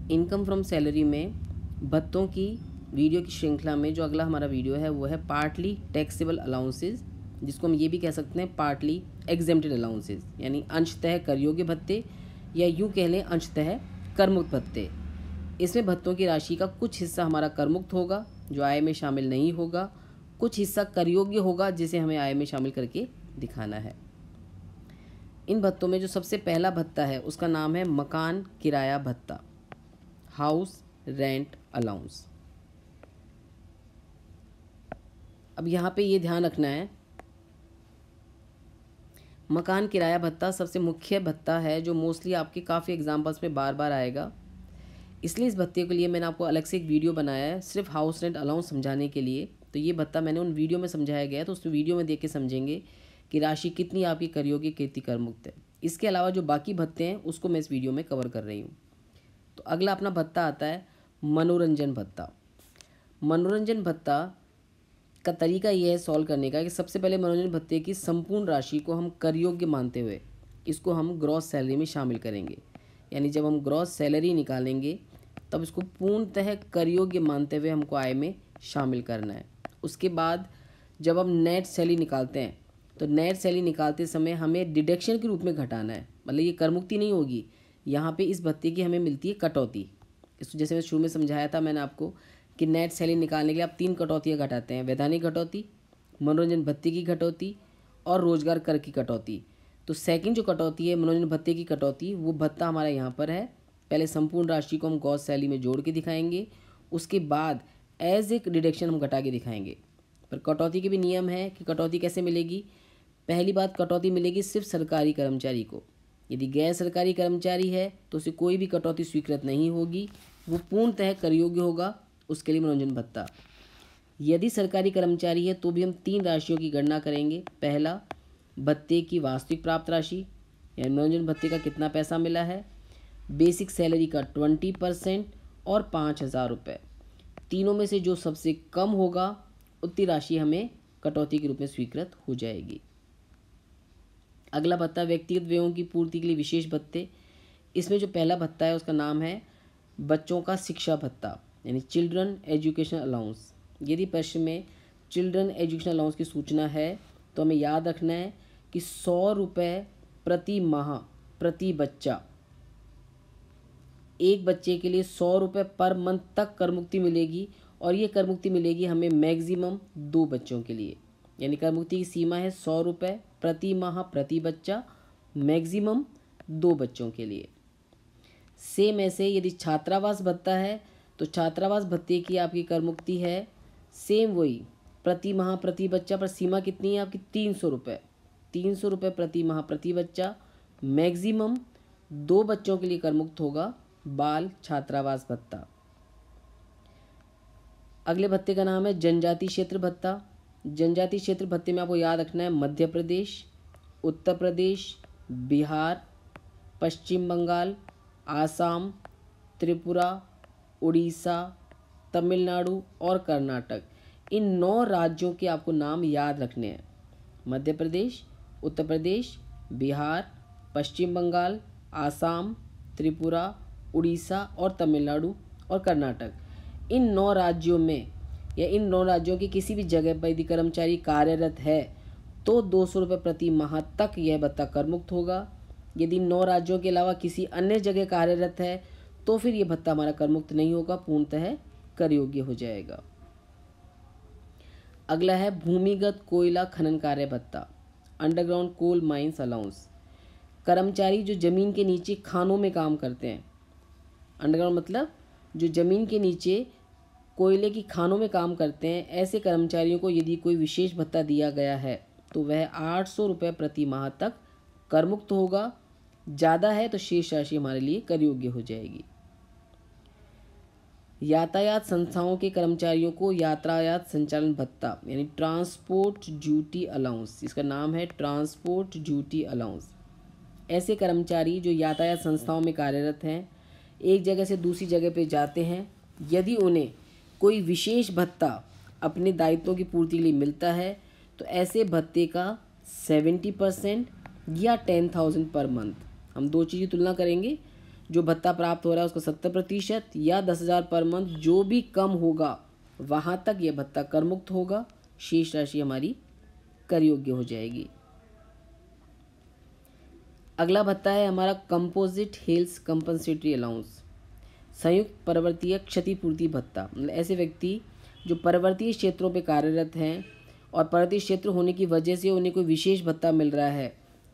Income from salary में भत्तों की वीडियो की श्रृंखला में जो अगला हमारा वीडियो है वो है पार्टली टैक्सेबल अलाउंसेस, जिसको हम ये भी कह सकते हैं पार्टली एग्जेम्प्टेड अलाउंसेस, यानी अंशतः कर योग्य भत्ते या यूँ कह लें अंशतः करमुक्त भत्ते। इसमें भत्तों की राशि का कुछ हिस्सा हमारा करमुक्त होगा जो आय में शामिल नहीं होगा, कुछ हिस्सा कर योग्य होगा जिसे हमें आय में शामिल करके दिखाना है। इन भत्तों में जो सबसे पहला भत्ता है उसका नाम है मकान किराया भत्ता, हाउस रेंट अलाउंस। अब यहाँ पे ये ध्यान रखना है, मकान किराया भत्ता सबसे मुख्य भत्ता है जो मोस्टली आपके काफ़ी एग्जाम्पल्स में बार बार आएगा, इसलिए इस भत्ते के लिए मैंने आपको अलग से एक वीडियो बनाया है सिर्फ हाउस रेंट अलाउंस समझाने के लिए। तो ये भत्ता मैंने उन वीडियो में समझाया गया है, तो उस वीडियो में देख के समझेंगे कि राशि कितनी आपकी कर योग्य कितनी कर मुक्त है। इसके अलावा जो बाकी भत्ते हैं उसको मैं इस वीडियो में कवर कर रही हूँ। तो अगला अपना भत्ता आता है मनोरंजन भत्ता। मनोरंजन भत्ता का तरीका यह है सॉल्व करने का कि सबसे पहले मनोरंजन भत्ते की संपूर्ण राशि को हम कर योग्य मानते हुए इसको हम ग्रॉस सैलरी में शामिल करेंगे, यानी जब हम ग्रॉस सैलरी निकालेंगे तब इसको पूर्णतः कर योग्य मानते हुए हमको आय में शामिल करना है। उसके बाद जब हम नेट सैलरी निकालते हैं तो नेट सैलरी निकालते समय हमें डिडक्शन के रूप में घटाना है, मतलब ये कर मुक्ति नहीं होगी। यहाँ पे इस भत्ते की हमें मिलती है कटौती। इसको जैसे मैं शुरू में समझाया था मैंने आपको कि नेट सैलरी निकालने के लिए आप 3 कटौतियाँ घटाते हैं, वैधानिक कटौती, मनोरंजन भत्ते की कटौती और रोजगार कर की कटौती। तो सेकंड जो कटौती है मनोरंजन भत्ते की कटौती, वो भत्ता हमारा यहाँ पर है। पहले संपूर्ण राशि को हम ग्रॉस सैलरी में जोड़ के दिखाएंगे, उसके बाद एज एक डिडक्शन हम घटा के दिखाएंगे। पर कटौती के भी नियम है कि कटौती कैसे मिलेगी। पहली बात, कटौती मिलेगी सिर्फ सरकारी कर्मचारी को। यदि गैर सरकारी कर्मचारी है तो उसे कोई भी कटौती स्वीकृत नहीं होगी, वो पूर्णतः कर योग्य होगा, उसके लिए मनोरंजन भत्ता। यदि सरकारी कर्मचारी है तो भी हम 3 राशियों की गणना करेंगे। पहला, भत्ते की वास्तविक प्राप्त राशि, यानी मनोरंजन भत्ते का कितना पैसा मिला है, बेसिक सैलरी का 20% और 5,000 रुपये। तीनों में से जो सबसे कम होगा उतनी राशि हमें कटौती के रूप में स्वीकृत हो जाएगी। अगला भत्ता व्यक्तिगत व्ययों की पूर्ति के लिए विशेष भत्ते। इसमें जो पहला भत्ता है उसका नाम है बच्चों का शिक्षा भत्ता, यानी चिल्ड्रन एजुकेशन अलाउंस। यदि प्रश्न में चिल्ड्रन एजुकेशन अलाउंस की सूचना है तो हमें याद रखना है कि 100 रुपये प्रति माह प्रति बच्चा, एक बच्चे के लिए 100 रुपये पर मंथ तक कर मुक्ति मिलेगी, और ये कर मुक्ति मिलेगी हमें मैक्सिमम 2 बच्चों के लिए, यानी कर मुक्ति की सीमा है 100 रुपये प्रति माह प्रति बच्चा, मैक्सिमम 2 बच्चों के लिए। सेम ऐसे यदि छात्रावास भत्ता है तो छात्रावास भत्ते की आपकी कर मुक्ति है सेम वही प्रति माह प्रति बच्चा, पर सीमा कितनी है आपकी 300 रुपये। 300 रुपये प्रति माह प्रति बच्चा, मैक्सिमम 2 बच्चों के लिए कर मुक्त होगा बाल छात्रावास भत्ता। अगले भत्ते का नाम है जनजाति क्षेत्र भत्ता। जनजाति क्षेत्र भत्ते में आपको याद रखना है मध्य प्रदेश, उत्तर प्रदेश, बिहार, पश्चिम बंगाल, आसाम, त्रिपुरा, उड़ीसा, तमिलनाडु और कर्नाटक, इन 9 राज्यों के आपको नाम याद रखने हैं। मध्य प्रदेश, उत्तर प्रदेश, बिहार, पश्चिम बंगाल, आसाम, त्रिपुरा, उड़ीसा और तमिलनाडु और कर्नाटक, इन 9 राज्यों में या इन 9 राज्यों की किसी भी जगह पर यदि कर्मचारी कार्यरत है तो 200 रुपये प्रति माह तक यह भत्ता कर मुक्त होगा। यदि 9 राज्यों के अलावा किसी अन्य जगह कार्यरत है तो फिर यह भत्ता हमारा कर मुक्त नहीं होगा, पूर्णतः कर योग्य हो जाएगा। अगला है भूमिगत कोयला खनन कार्य भत्ता, अंडरग्राउंड कोल माइंस अलाउंस। कर्मचारी जो जमीन के नीचे खानों में काम करते हैं, अंडरग्राउंड मतलब जो जमीन के नीचे कोयले की खानों में काम करते हैं, ऐसे कर्मचारियों को यदि कोई विशेष भत्ता दिया गया है तो वह 800 रुपये प्रति माह तक कर मुक्त होगा। ज़्यादा है तो शेष राशि हमारे लिए कर योग्य हो जाएगी। यातायात संस्थाओं के कर्मचारियों को यातायात संचालन भत्ता, यानी ट्रांसपोर्ट ड्यूटी अलाउंस, इसका नाम है ट्रांसपोर्ट ड्यूटी अलाउंस। ऐसे कर्मचारी जो यातायात संस्थाओं में कार्यरत हैं, एक जगह से दूसरी जगह पर जाते हैं, यदि उन्हें कोई विशेष भत्ता अपने दायित्वों की पूर्ति के लिए मिलता है तो ऐसे भत्ते का 70% या 10,000 पर मंथ, हम 2 चीज़ की तुलना करेंगे जो भत्ता प्राप्त हो रहा है उसका 70% या 10,000 पर मंथ, जो भी कम होगा वहाँ तक यह भत्ता कर मुक्त होगा। शेष राशि हमारी कर योग्य हो जाएगी। अगला भत्ता है हमारा कंपोजिट हेल्थ कंपनसेटरी अलाउंस, संयुक्त पर्वतीय क्षतिपूर्ति भत्ता। मतलब ऐसे व्यक्ति जो पर्वतीय क्षेत्रों पे कार्यरत हैं और पर्वतीय क्षेत्र होने की वजह से उन्हें कोई विशेष भत्ता मिल रहा है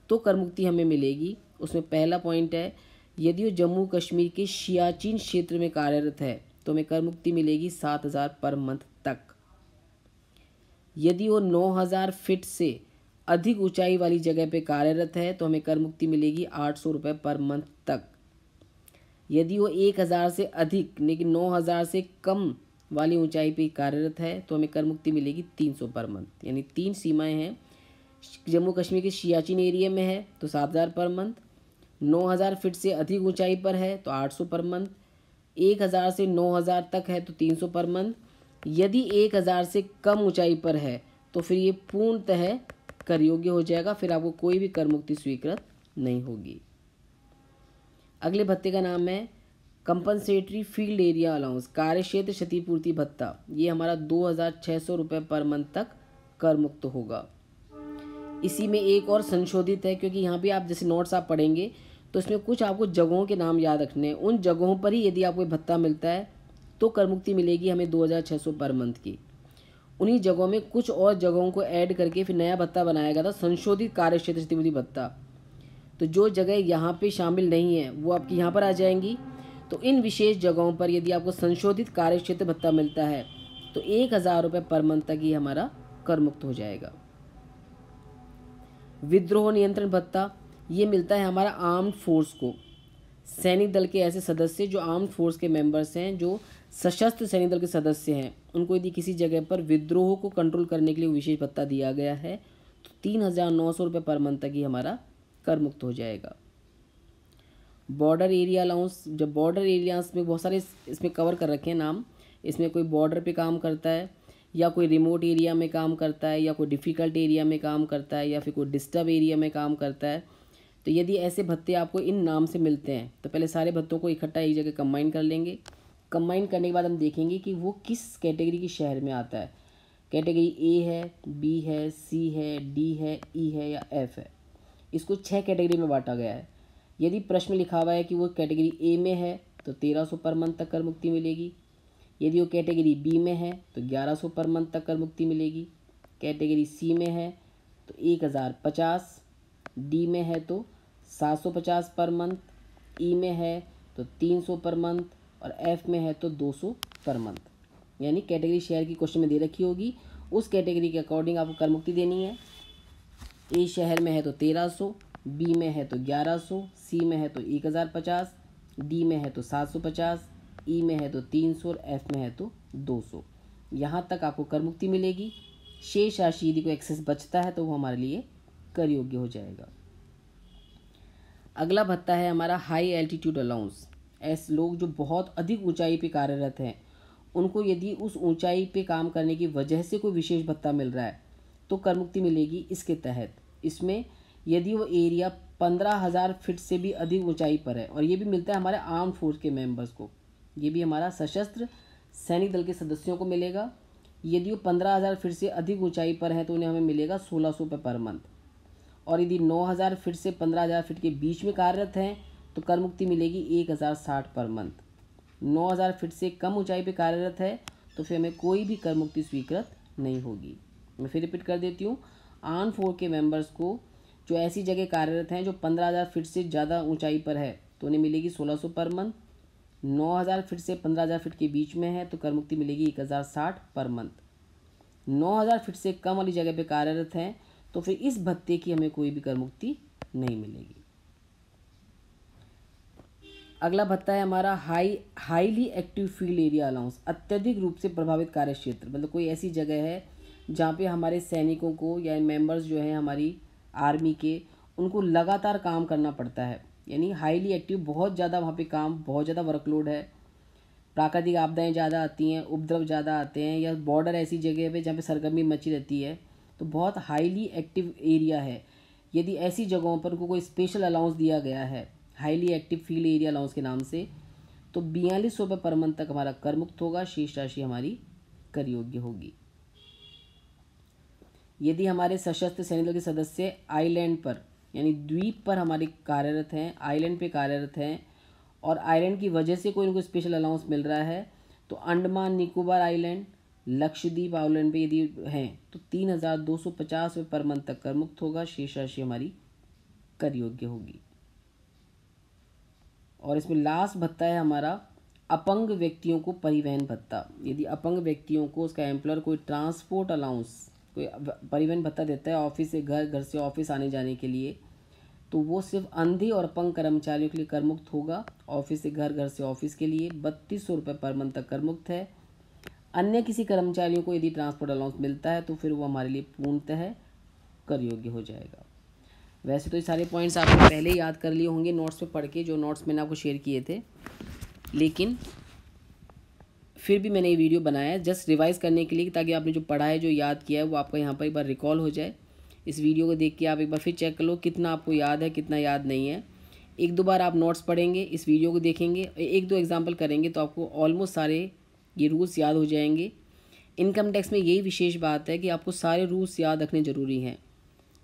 तो कर मुक्ति हमें मिलेगी। उसमें पहला पॉइंट है, यदि वो जम्मू कश्मीर के सियाचिन क्षेत्र में कार्यरत है तो हमें कर मुक्ति मिलेगी 7,000 पर मंथ तक। यदि वो 9,000 फीट से अधिक ऊंचाई वाली जगह पे कार्यरत है तो हमें कर मुक्ति मिलेगी 800 रुपये पर मंथ तक। यदि वो 1,000 से अधिक लेकिन 9,000 से कम वाली ऊंचाई पे कार्यरत है तो हमें कर मुक्ति मिलेगी 300 पर मंथ। यानी 3 सीमाएं हैं। जम्मू कश्मीर के सियाचिन एरिया में है तो 7,000 पर मंथ, 9,000 फीट से अधिक ऊंचाई पर है तो 800 पर मंथ, 1,000 से 9,000 तक है तो 300 पर मंथ। यदि 1,000 से कम ऊंचाई पर है तो फिर ये पूर्णतः कर योग्य हो जाएगा, फिर आपको कोई भी कर मुक्ति स्वीकृत नहीं होगी। अगले भत्ते का नाम है कंपनसेटरी फील्ड एरिया अलाउंस, कार्य क्षेत्र क्षतिपूर्ति भत्ता। ये हमारा 2,600 रुपये पर मंथ तक कर मुक्त होगा। इसी में एक और संशोधित है, क्योंकि यहाँ पे आप जैसे नोट्स आप पढ़ेंगे तो इसमें कुछ आपको जगहों के नाम याद रखने हैं। उन जगहों पर ही यदि आपको भत्ता मिलता है तो कर मुक्ति मिलेगी हमें 2,600 पर मंथ की। उन्हीं जगहों में कुछ और जगहों को ऐड करके फिर नया भत्ता बनाया गया था, संशोधित कार्य क्षेत्र क्षतिपूर्ति भत्ता। तो जो जगह यहाँ पे शामिल नहीं है वो आपकी यहाँ पर आ जाएंगी। तो इन विशेष जगहों पर यदि आपको संशोधित कार्य क्षेत्र भत्ता मिलता है तो 1,000 रुपये पर मंथ तक ही हमारा कर मुक्त हो जाएगा। विद्रोह नियंत्रण भत्ता ये मिलता है हमारा आर्म्ड फोर्स को। सैनिक दल के ऐसे सदस्य जो आर्म्ड फोर्स के मेंबर्स हैं, जो सशस्त्र सैनिक दल के सदस्य हैं, उनको यदि किसी जगह पर विद्रोह को कंट्रोल करने के लिए विशेष भत्ता दिया गया है तो 3,900 रुपये पर मंथ तक ही हमारा कर मुक्त हो जाएगा। बॉर्डर एरिया अलाउंस, जब बॉर्डर एरियाज में बहुत सारे इसमें कवर कर रखे हैं नाम, इसमें कोई बॉर्डर पे काम करता है या कोई रिमोट एरिया में काम करता है या कोई डिफ़िकल्ट एरिया में काम करता है या फिर कोई डिस्टर्ब एरिया में काम करता है, तो यदि ऐसे भत्ते आपको इन नाम से मिलते हैं तो पहले सारे भत्तों को इकट्ठा एक जगह कंबाइन कर लेंगे। कंबाइन करने के बाद हम देखेंगे कि वो किस कैटेगरी की शहर में आता है। कैटेगरी ए है, बी है, सी है, डी है, ई है या एफ है। इसको 6 कैटेगरी में बांटा गया है। यदि प्रश्न में लिखा हुआ है कि वो कैटेगरी ए में है तो 1,300 पर मंथ तक कर मुक्ति मिलेगी। यदि वो कैटेगरी बी में है तो 1,100 पर मंथ तक कर मुक्ति मिलेगी। कैटेगरी सी में है तो 1,050, डी में है तो 750 पर मंथ, ई में है तो 300 पर मंथ और एफ में है तो 200 पर मंथ। यानी कैटेगरी शेयर की क्वेश्चन में दे रखी होगी, उस कैटेगरी के अकॉर्डिंग आपको कर मुक्ति देनी है। ए शहर में है तो 1,300, बी में है तो 1,100, सी में है तो 1,050, डी में है तो 750, ई में है तो 300 और एफ में है तो 200। यहाँ तक आपको कर मुक्ति मिलेगी। शेष राशि यदि कोई एक्सेस बचता है तो वो हमारे लिए कर योग्य हो जाएगा। अगला भत्ता है हमारा हाई एल्टीट्यूड अलाउंस। ऐसे लोग जो बहुत अधिक ऊंचाई पे कार्यरत हैं उनको यदि उस ऊंचाई पे काम करने की वजह से कोई विशेष भत्ता मिल रहा है तो कर मुक्ति मिलेगी इसके तहत। इसमें यदि वो एरिया 15,000 फीट से भी अधिक ऊंचाई पर है, और ये भी मिलता है हमारे आर्म फोर्स के मेंबर्स को, ये भी हमारा सशस्त्र सैनिक दल के सदस्यों को मिलेगा। यदि वो 15,000 फीट से अधिक ऊंचाई पर है तो उन्हें हमें मिलेगा 1,600 रुपये पर मंथ। और यदि 9,000 फीट से 15,000 फीट के बीच में कार्यरत हैं तो कर मुक्ति मिलेगी 1,060 पर मंथ। 9,000 फीट से कम ऊंचाई पर कार्यरत है तो फिर हमें कोई भी कर मुक्ति स्वीकृत नहीं होगी। मैं फिर रिपीट कर देती हूँ, आर्म फोर्स के मेंबर्स को जो ऐसी जगह कार्यरत हैं जो 15,000 फीट से ज़्यादा ऊंचाई पर है तो उन्हें मिलेगी 1,600 पर मंथ। 9,000 फीट से 15,000 फीट के बीच में है तो कर मुक्ति मिलेगी 1,060 पर मंथ। 9,000 फीट से कम वाली जगह पे कार्यरत हैं तो फिर इस भत्ते की हमें कोई भी कर मुक्ति नहीं मिलेगी। अगला भत्ता है हमारा highly active field area allowance. अत्यधिक रूप से प्रभावित कार्य क्षेत्र, मतलब कोई ऐसी जगह है जहाँ पे हमारे सैनिकों को या मेंबर्स जो हैं हमारी आर्मी के, उनको लगातार काम करना पड़ता है। यानी हाईली एक्टिव, बहुत ज़्यादा वहाँ पे काम, बहुत ज़्यादा वर्कलोड है, प्राकृतिक आपदाएं ज़्यादा आती हैं, उपद्रव ज़्यादा आते हैं, या बॉर्डर ऐसी जगह पे जहाँ पे सरगर्मी मची रहती है, तो बहुत हाईली एक्टिव एरिया है। यदि ऐसी जगहों पर उनको कोई स्पेशल अलाउंस दिया गया है highly active field area allowance के नाम से। तो 4200 रुपये पर मंथ तक हमारा कर मुक्त होगा, शेष राशि हमारी कर योग्य होगी। यदि हमारे सशस्त्र सैनिक दल के सदस्य आइलैंड पर यानी द्वीप पर हमारे कार्यरत हैं, आइलैंड पे कार्यरत हैं और आइलैंड की वजह से कोई उनको स्पेशल अलाउंस मिल रहा है, तो अंडमान निकोबार आइलैंड, लक्षद्वीप आइलैंड पे यदि हैं तो 3250 रुपये पर मंथ तक कर मुक्त होगा, शेष राशि हमारी कर योग्य होगी। और इसमें लास्ट भत्ता है हमारा अपंग व्यक्तियों को परिवहन भत्ता। यदि अपंग व्यक्तियों को उसका एम्प्लॉयर कोई ट्रांसपोर्ट अलाउंस, कोई परिवहन भत्ता देता है ऑफिस से घर, घर से ऑफिस आने जाने के लिए, तो वो सिर्फ अंधे और अपंग कर्मचारियों के लिए कर मुक्त होगा। ऑफिस से घर, घर से ऑफिस के लिए 3200 रुपये पर मंथ तक कर मुक्त है। अन्य किसी कर्मचारियों को यदि ट्रांसपोर्ट अलाउंस मिलता है तो फिर वो हमारे लिए पूर्णतः कर योग्य हो जाएगा। वैसे तो ये सारे पॉइंट्स आपने पहले ही याद कर लिए होंगे नोट्स में पढ़ के, जो नोट्स मैंने आपको शेयर किए थे, लेकिन फिर भी मैंने ये वीडियो बनाया है जस्ट रिवाइज करने के लिए, ताकि आपने जो पढ़ा है, जो याद किया है, वो आपका यहाँ पर एक बार रिकॉल हो जाए। इस वीडियो को देख के आप एक बार फिर चेक कर लो कितना आपको याद है, कितना याद नहीं है। एक दो बार आप नोट्स पढ़ेंगे, इस वीडियो को देखेंगे, एक दो एग्जाम्पल करेंगे तो आपको ऑलमोस्ट सारे ये रूल्स याद हो जाएंगे। इनकम टैक्स में यही विशेष बात है कि आपको सारे रूल्स याद रखने ज़रूरी हैं।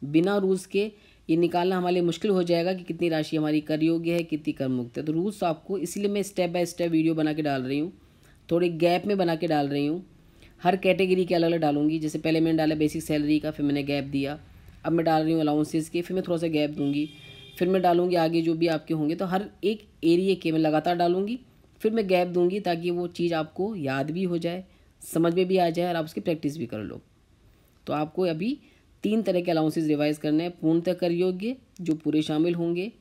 बिना रूल्स के ये निकालना हमारे लिए मुश्किल हो जाएगा कि कितनी राशि हमारी कर योग्य है, कितनी कर मुक्त है। तो रूल्स आपको, इसीलिए मैं स्टेप बाय स्टेप वीडियो बना के डाल रही हूँ, थोड़े गैप में बना के डाल रही हूँ। हर कैटेगरी के अलग अलग डालूंगी। जैसे पहले मैंने डाला बेसिक सैलरी का, फिर मैंने गैप दिया, अब मैं डाल रही हूँ अलाउंसेस के, फिर मैं थोड़ा सा गैप दूंगी, फिर मैं डालूंगी आगे जो भी आपके होंगे। तो हर एक एरिया के मैं लगातार डालूंगी, फिर मैं गैप दूंगी, ताकि वो चीज़ आपको याद भी हो जाए, समझ में भी आ जाए और आप उसकी प्रैक्टिस भी कर लो। तो आपको अभी 3 तरह के अलाउंसेस रिवाइज करने हैं। पूर्णतः कर योग्य जो पूरे शामिल होंगे,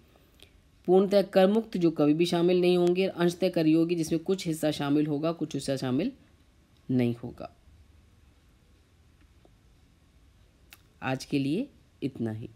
पूर्णतः कर मुक्त जो कभी भी शामिल नहीं होंगे, अंशतः कर योग्य जिसमें कुछ हिस्सा शामिल होगा, कुछ हिस्सा शामिल नहीं होगा। आज के लिए इतना ही।